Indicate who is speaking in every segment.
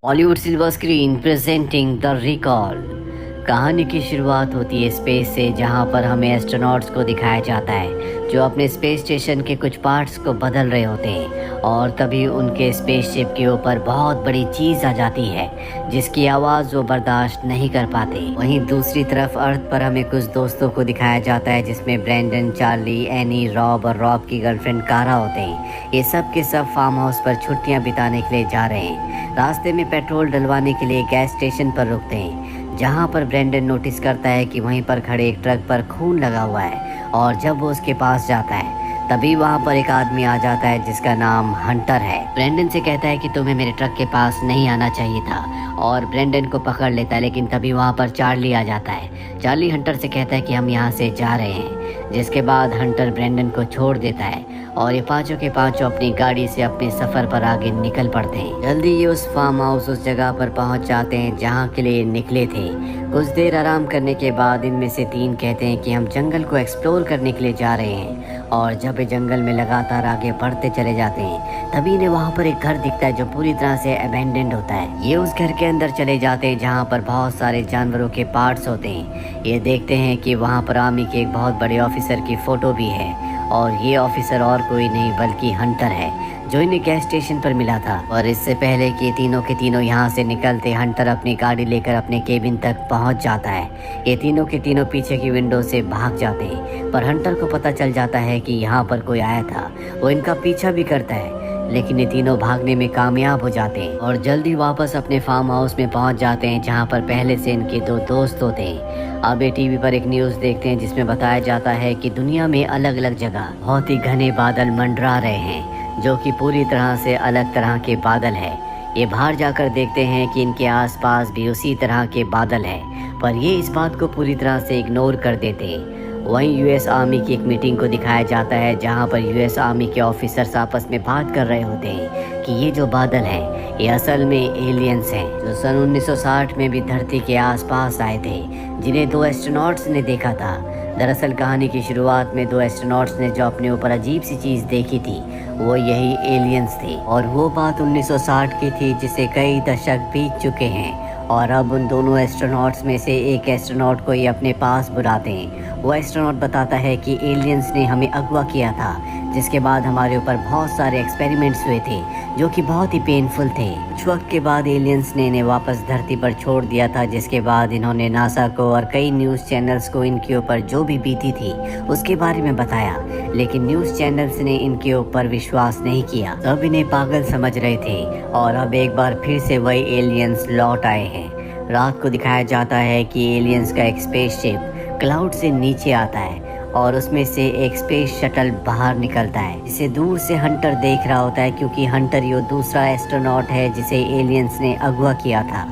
Speaker 1: Bollywood silver screen presenting the recall. कहानी की शुरुआत होती है स्पेस से, जहां पर हमें एस्ट्रोनॉट्स को दिखाया जाता है जो अपने स्पेस स्टेशन के कुछ पार्ट्स को बदल रहे होते हैं। और तभी उनके स्पेसशिप के ऊपर बहुत बड़ी चीज़ आ जाती है जिसकी आवाज़ वो बर्दाश्त नहीं कर पाते। वहीं दूसरी तरफ अर्थ पर हमें कुछ दोस्तों को दिखाया जाता है जिसमें ब्रैंडन, चार्ली, एनी, रॉब और रॉब की गर्लफ्रेंड कारा होते हैं। ये सब के सब फार्म हाउस पर छुट्टियां बिताने के लिए जा रहे हैं। रास्ते में पेट्रोल डलवाने के लिए गैस स्टेशन पर रुकते हैं, जहां पर ब्रैंडन नोटिस करता है कि वहीं पर खड़े एक ट्रक पर खून लगा हुआ है। और जब वो उसके पास जाता है तभी वहाँ पर एक आदमी आ जाता है जिसका नाम हंटर है। ब्रैंडन से कहता है कि तुम्हें मेरे ट्रक के पास नहीं आना चाहिए था, और ब्रैंडन को पकड़ लेता है। लेकिन तभी वहाँ पर चार्ली आ जाता है। चार्ली हंटर से कहता है कि हम यहाँ से जा रहे हैं, जिसके बाद हंटर ब्रैंडन को छोड़ देता है और ये पांचों के पांचों अपनी गाड़ी से अपने सफ़र पर आगे निकल पड़ते हैं। जल्दी ये उस फार्म हाउस, उस जगह पर पहुंच जाते हैं जहां के लिए निकले थे। कुछ देर आराम करने के बाद इनमें से तीन कहते हैं कि हम जंगल को एक्सप्लोर करने के लिए जा रहे हैं। और जब ये जंगल में लगातार आगे बढ़ते चले जाते हैं तभी इन्हें वहाँ पर एक घर दिखता है जो पूरी तरह से अबैंडन्ड होता है। ये उस घर के अंदर चले जाते हैं जहाँ पर बहुत सारे जानवरों के पार्ट्स होते हैं। ये देखते हैं कि वहाँ पर आर्मी के एक बहुत बड़े ऑफिसर की फ़ोटो भी है, और ये ऑफिसर और कोई नहीं बल्कि हंटर है जो इन्हें गैस स्टेशन पर मिला था। और इससे पहले कि तीनों के तीनों यहाँ से निकलते, हंटर अपनी गाड़ी लेकर अपने केबिन तक पहुँच जाता है। ये तीनों के तीनों पीछे की विंडो से भाग जाते हैं, पर हंटर को पता चल जाता है कि यहाँ पर कोई आया था। वो इनका पीछा भी करता है, लेकिन ये तीनों भागने में कामयाब हो जाते हैं और जल्दी वापस अपने फार्म हाउस में पहुंच जाते हैं जहां पर पहले से इनके दो दोस्त होते हैं। अब ये टीवी पर एक न्यूज़ देखते हैं जिसमें बताया जाता है कि दुनिया में अलग अलग जगह बहुत ही घने बादल मंडरा रहे हैं, जो कि पूरी तरह से अलग तरह के बादल है। ये बाहर जाकर देखते हैं कि इनके आसपास भी उसी तरह के बादल हैं, पर ये इस बात को पूरी तरह से इग्नोर कर देते हैं। वहीं यूएस आर्मी की एक मीटिंग को दिखाया जाता है जहां पर यूएस आर्मी के ऑफिसर्स आपस में बात कर रहे होते हैं कि ये जो बादल हैं ये असल में एलियंस हैं जो सन 1960 में भी धरती के आसपास आए थे, जिन्हें दो एस्ट्रोनॉट्स ने देखा था। दरअसल कहानी की शुरुआत में दो एस्ट्रोनॉट्स ने जो अपने ऊपर अजीब सी चीज़ देखी थी वो यही एलियंस थे, और वो बात 1960 की थी जिसे कई दशक बीत चुके हैं। और अब उन दोनों एस्ट्रोनॉट्स में से एक एस्ट्रोनॉट को ये अपने पास बुलाते हैं। वो एस्ट्रोनॉट बताता है कि एलियंस ने हमें अगवा किया था, जिसके बाद हमारे ऊपर बहुत सारे एक्सपेरिमेंट्स हुए थे जो कि बहुत ही पेनफुल थे। कुछ वक्त के बाद एलियंस ने इन्हें वापस धरती पर छोड़ दिया था, जिसके बाद इन्होंने नासा को और कई न्यूज़ चैनल्स को इनके ऊपर जो भी बीती थी उसके बारे में बताया, लेकिन न्यूज़ चैनल्स ने इनके ऊपर विश्वास नहीं किया। सब इन्हें पागल समझ रहे थे, और अब एक बार फिर से वही एलियंस लौट आए हैं। रात को दिखाया जाता है कि एलियंस का एक स्पेसशिप क्लाउड से नीचे आता है और उसमें से एक स्पेस शटल बाहर निकलता है, जिसे दूर से हंटर देख रहा होता है, क्योंकि हंटर ये दूसरा एस्ट्रोनॉट है जिसे एलियंस ने अगवा किया था।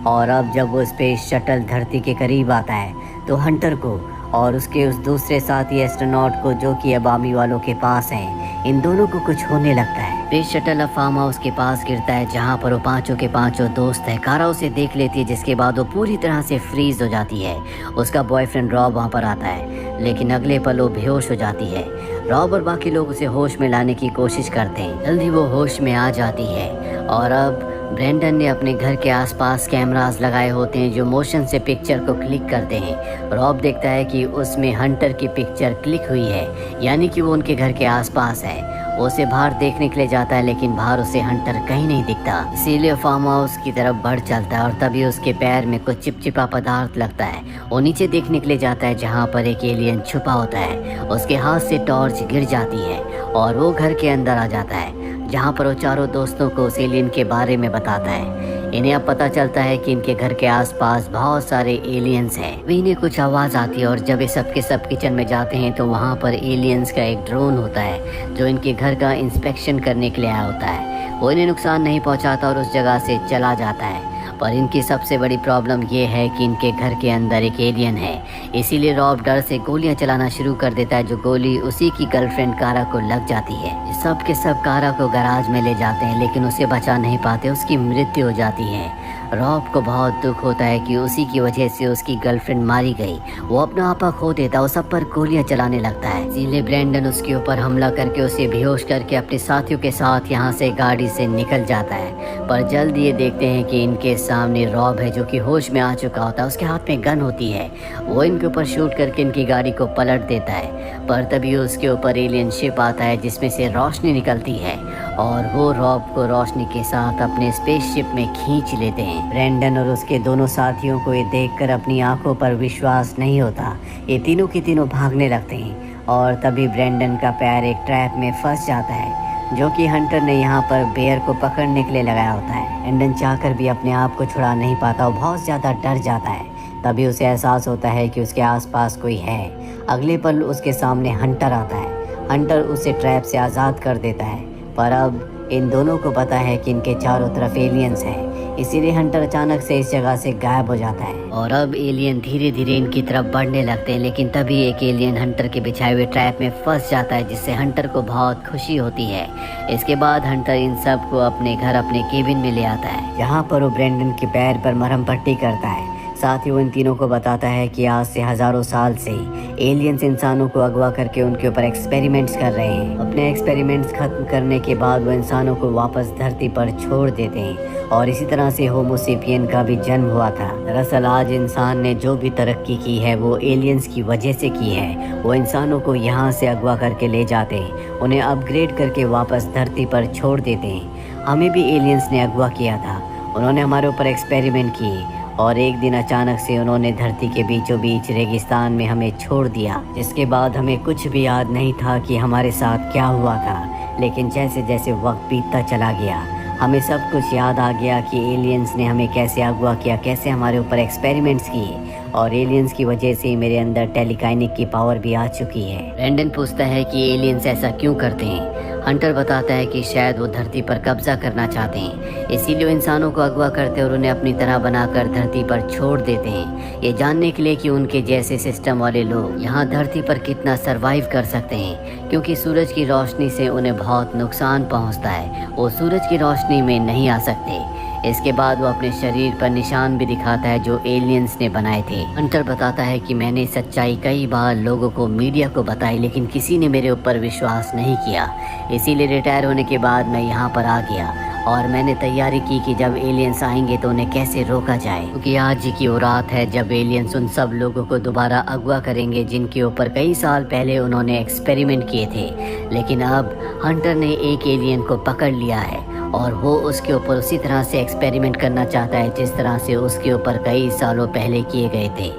Speaker 1: और अब जब वो स्पेस शटल धरती के करीब आता है तो हंटर को और उसके उस दूसरे साथी एस्ट्रोनॉट को, जो कि अब आर्मी वालों के पास हैं, इन दोनों को कुछ होने लगता है। स्पेस शटल अब फार्म हाउस के पास गिरता है जहां पर वो पांचों के पांचों दोस्त है। कारा उसे देख लेती है, जिसके बाद वो पूरी तरह से फ्रीज हो जाती है। उसका बॉयफ्रेंड रॉब वहां पर आता है, लेकिन अगले पल वो बेहोश हो जाती है। रॉब और बाकी लोग उसे होश में लाने की कोशिश करते हैं। जल्दी वो होश में आ जाती है, और अब ब्रैंडन ने अपने घर के आसपास कैमरास लगाए होते हैं जो मोशन से पिक्चर को क्लिक करते हैं। रॉब देखता है कि उसमें हंटर की पिक्चर क्लिक हुई है, यानी कि वो उनके घर के आसपास है। वो उसे बाहर देखने के लिए जाता है, लेकिन बाहर उसे हंटर कहीं नहीं दिखता, इसीलिए फार्म हाउस की तरफ बढ़ चलता है। और तभी उसके पैर में कुछ चिपचिपा पदार्थ लगता है। वो नीचे देखने के लिए जाता है जहाँ पर एक एलियन छुपा होता है। उसके हाथ से टॉर्च गिर जाती है और वो घर के अंदर आ जाता है, जहाँ पर वो चारों दोस्तों को उस एलियन के बारे में बताता है। इन्हें अब पता चलता है कि इनके घर के आसपास बहुत सारे एलियंस हैं। भी इन्हें कुछ आवाज़ आती है, और जब ये सब के सब किचन में जाते हैं तो वहाँ पर एलियंस का एक ड्रोन होता है जो इनके घर का इंस्पेक्शन करने के लिए आया होता है। वो इन्हें नुकसान नहीं पहुँचाता और उस जगह से चला जाता है। पर इनकी सबसे बड़ी प्रॉब्लम ये है कि इनके घर के अंदर एक एलियन है, इसीलिए रॉब डर से गोलियां चलाना शुरू कर देता है, जो गोली उसी की गर्लफ्रेंड कारा को लग जाती है। सब के सब कारा को गैराज में ले जाते हैं, लेकिन उसे बचा नहीं पाते, उसकी मृत्यु हो जाती है। रॉब को बहुत दुख होता है कि उसी की वजह से उसकी गर्लफ्रेंड मारी गई। वो अपना आपा खो देता है, वो सब पर गोलियां चलाने लगता है। इसीलिए ब्रेंडन उसके ऊपर हमला करके उसे बेहोश करके अपने साथियों के साथ यहाँ से गाड़ी से निकल जाता है। पर जल्द ये देखते हैं कि इनके सामने रॉब है जो कि होश में आ चुका होता है। उसके हाथ में गन होती है, वो इनके ऊपर शूट करके इनकी गाड़ी को पलट देता है। पर तभी उसके ऊपर एलियन शिप आता है जिसमें से रोशनी निकलती है और वो रॉब को रोशनी के साथ अपने स्पेसशिप में खींच लेते हैं। ब्रेंडन और उसके दोनों साथियों को ये देखकर अपनी आंखों पर विश्वास नहीं होता। ये तीनों के तीनों भागने लगते हैं और तभी ब्रेंडन का पैर एक ट्रैप में फंस जाता है जो कि हंटर ने यहाँ पर बेयर को पकड़ने के लिए लगाया होता है। ब्रेंडन चाहकर भी अपने आप को छुड़ा नहीं पाता, वो बहुत ज़्यादा डर जाता है। तभी उसे एहसास होता है कि उसके आसपास कोई है। अगले पल उसके सामने हंटर आता है। हंटर उसे ट्रैप से आज़ाद कर देता है, पर अब इन दोनों को पता है कि इनके चारों तरफ एलियंस हैं। इसीलिए हंटर अचानक से इस जगह से गायब हो जाता है और अब एलियन धीरे धीरे इनकी तरफ बढ़ने लगते हैं। लेकिन तभी एक एलियन हंटर के बिछाए हुए ट्रैप में फंस जाता है जिससे हंटर को बहुत खुशी होती है। इसके बाद हंटर इन सब को अपने घर अपने केबिन में ले आता है जहाँ पर वो ब्रेंडन के पैर पर मरहम पट्टी करता है। साथ ही वो इन तीनों को बताता है कि आज से हजारों साल से एलियंस इंसानों को अगवा करके उनके ऊपर एक्सपेरिमेंट्स कर रहे हैं। अपने एक्सपेरिमेंट्स खत्म करने के बाद वो इंसानों को वापस धरती पर छोड़ देते हैं और इसी तरह से होमोसेपियन का भी जन्म हुआ था। दरअसल आज इंसान ने जो भी तरक्की की है वो एलियंस की वजह से की है। वो इंसानों को यहाँ से अगवा करके ले जाते हैं, उन्हें अपग्रेड करके वापस धरती पर छोड़ देते हैं। हमें भी एलियंस ने अगवा किया था, उन्होंने हमारे ऊपर एक्सपेरिमेंट किए और एक दिन अचानक से उन्होंने धरती के बीचों बीच रेगिस्तान में हमें छोड़ दिया, जिसके बाद हमें कुछ भी याद नहीं था कि हमारे साथ क्या हुआ था। लेकिन जैसे जैसे वक्त बीतता चला गया हमें सब कुछ याद आ गया कि एलियंस ने हमें कैसे अगवा किया, कैसे हमारे ऊपर एक्सपेरिमेंट्स किए और एलियंस की वजह से मेरे अंदर टेलीकाइनिक की पावर भी आ चुकी है। ब्रेंडन पूछता है कि एलियंस ऐसा क्यों करते हैं। हंटर बताता है कि शायद वो धरती पर कब्जा करना चाहते हैं, इसीलिए वो इंसानों को अगवा करते और उन्हें अपनी तरह बनाकर धरती पर छोड़ देते हैं, ये जानने के लिए कि उनके जैसे सिस्टम वाले लोग यहाँ धरती पर कितना सरवाइव कर सकते हैं, क्योंकि सूरज की रोशनी से उन्हें बहुत नुकसान पहुँचता है। वो सूरज की रोशनी में नहीं आ सकते। इसके बाद वो अपने शरीर पर निशान भी दिखाता है जो एलियंस ने बनाए थे। हंटर बताता है कि मैंने सच्चाई कई बार लोगों को, मीडिया को बताई, लेकिन किसी ने मेरे ऊपर विश्वास नहीं किया। इसीलिए रिटायर होने के बाद मैं यहाँ पर आ गया और मैंने तैयारी की कि जब एलियंस आएंगे तो उन्हें कैसे रोका जाए, क्योंकि आज की वो रात है जब एलियंस उन सब लोगों को दोबारा अगवा करेंगे जिनके ऊपर कई साल पहले उन्होंने एक्सपेरिमेंट किए थे। लेकिन अब हंटर ने एक एलियन को पकड़ लिया है और वो उसके ऊपर उसी तरह से एक्सपेरिमेंट करना चाहता है जिस तरह से उसके ऊपर कई सालों पहले किए गए थे।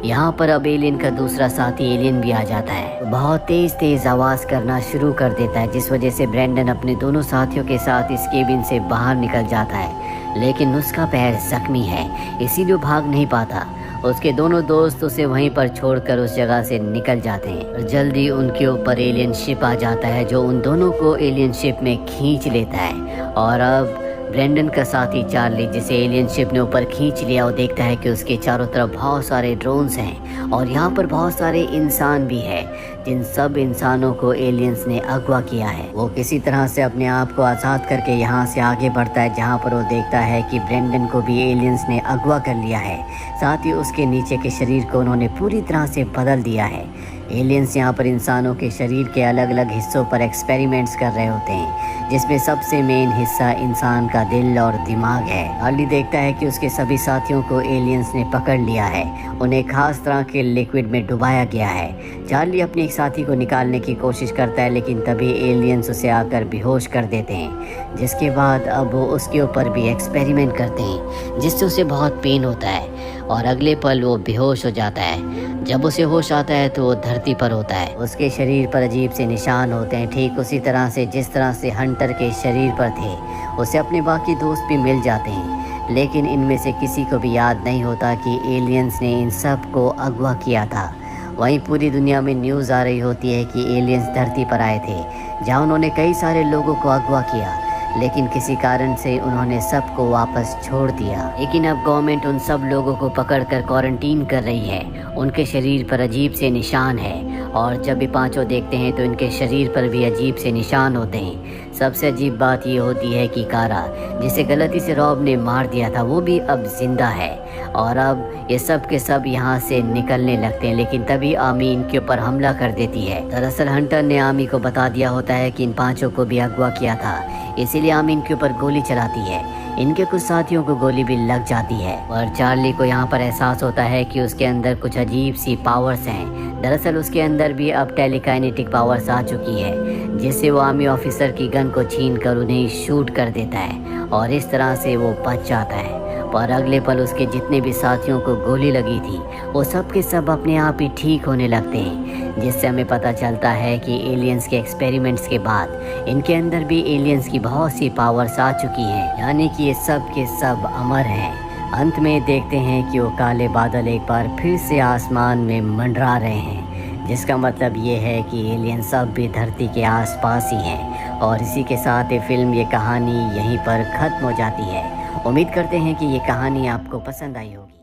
Speaker 1: यहाँ पर अब एलियन का दूसरा साथी एलियन भी आ जाता है, बहुत तेज तेज आवाज़ करना शुरू कर देता है, जिस वजह से ब्रेंडन अपने दोनों साथियों के साथ इस केबिन से बाहर निकल जाता है। लेकिन उसका पैर जख्मी है, इसीलिए भाग नहीं पाता। उसके दोनों दोस्त उसे वहीं पर छोड़कर उस जगह से निकल जाते हैं और जल्दी उनके ऊपर एलियन शिप आ जाता है जो उन दोनों को एलियन शिप में खींच लेता है। और अब ब्रेंडन का साथी चार्ली, जिसे एलियन शिप ने ऊपर खींच लिया, वो देखता है कि उसके चारों तरफ बहुत सारे ड्रोन्स हैं और यहाँ पर बहुत सारे इंसान भी हैं, जिन सब इंसानों को एलियंस ने अगवा किया है। वो किसी तरह से अपने आप को आज़ाद करके यहाँ से आगे बढ़ता है, जहाँ पर वो देखता है कि ब्रेंडन को भी एलियंस ने अगवा कर लिया है। साथ ही उसके नीचे के शरीर को उन्होंने पूरी तरह से बदल दिया है। एलियंस यहाँ पर इंसानों के शरीर के अलग अलग हिस्सों पर एक्सपेरिमेंट्स कर रहे होते हैं, जिसमें सबसे मेन हिस्सा इंसान का दिल और दिमाग है। चार्ली देखता है कि उसके सभी साथियों को एलियंस ने पकड़ लिया है, उन्हें खास तरह के लिक्विड में डुबाया गया है। चार्ली अपने एक साथी को निकालने की कोशिश करता है, लेकिन तभी एलियंस उसे आकर बेहोश कर देते हैं, जिसके बाद अब वो उसके ऊपर भी एक्सपेरिमेंट करते हैं, जिससे उसे बहुत पेन होता है और अगले पल वो बेहोश हो जाता है। जब उसे होश आता है तो वो धरती पर होता है। उसके शरीर पर अजीब से निशान होते हैं, ठीक उसी तरह से जिस तरह से हंटर के शरीर पर थे। उसे अपने बाकी दोस्त भी मिल जाते हैं, लेकिन इनमें से किसी को भी याद नहीं होता कि एलियंस ने इन सब को अगवा किया था। वहीं पूरी दुनिया में न्यूज़ आ रही होती है कि एलियंस धरती पर आए थे, जहाँ उन्होंने कई सारे लोगों को अगवा किया, लेकिन किसी कारण से उन्होंने सबको वापस छोड़ दिया। लेकिन अब गवर्नमेंट उन सब लोगों को पकड़कर क्वारंटीन कर रही है। उनके शरीर पर अजीब से निशान है और जब भी पांचों देखते हैं तो इनके शरीर पर भी अजीब से निशान होते हैं। सबसे अजीब बात ये होती है कि कारा, जिसे गलती से रॉब ने मार दिया था, वो भी अब जिंदा है। और अब ये सब के सब यहाँ से निकलने लगते हैं, लेकिन तभी आमी इनके ऊपर हमला कर देती है। दरअसल हंटर ने आमी को बता दिया होता है कि इन पांचों को भी अगवा किया था, इसीलिए आमी इनके ऊपर गोली चलाती है। इनके कुछ साथियों को गोली भी लग जाती है और चार्ली को यहाँ पर एहसास होता है कि उसके अंदर कुछ अजीब सी पावर्स हैं। दरअसल उसके अंदर भी अब टेलीकाइनेटिक पावर्स आ चुकी है, जिससे वो आर्मी ऑफिसर की गन को छीन कर उन्हें शूट कर देता है और इस तरह से वो बच जाता है। पर अगले पल उसके जितने भी साथियों को गोली लगी थी वो सब के सब अपने आप ही ठीक होने लगते हैं, जिससे हमें पता चलता है कि एलियंस के एक्सपेरिमेंट्स के बाद इनके अंदर भी एलियंस की बहुत सी पावर्स आ चुकी हैं, यानी कि ये सब के सब अमर हैं। अंत में देखते हैं कि वो काले बादल एक बार फिर से आसमान में मंडरा रहे हैं, जिसका मतलब ये है कि एलियंस सब भी धरती के आसपास ही हैं। और इसी के साथ ये फिल्म, ये कहानी यहीं पर ख़त्म हो जाती है। उम्मीद करते हैं कि ये कहानी आपको पसंद आई होगी।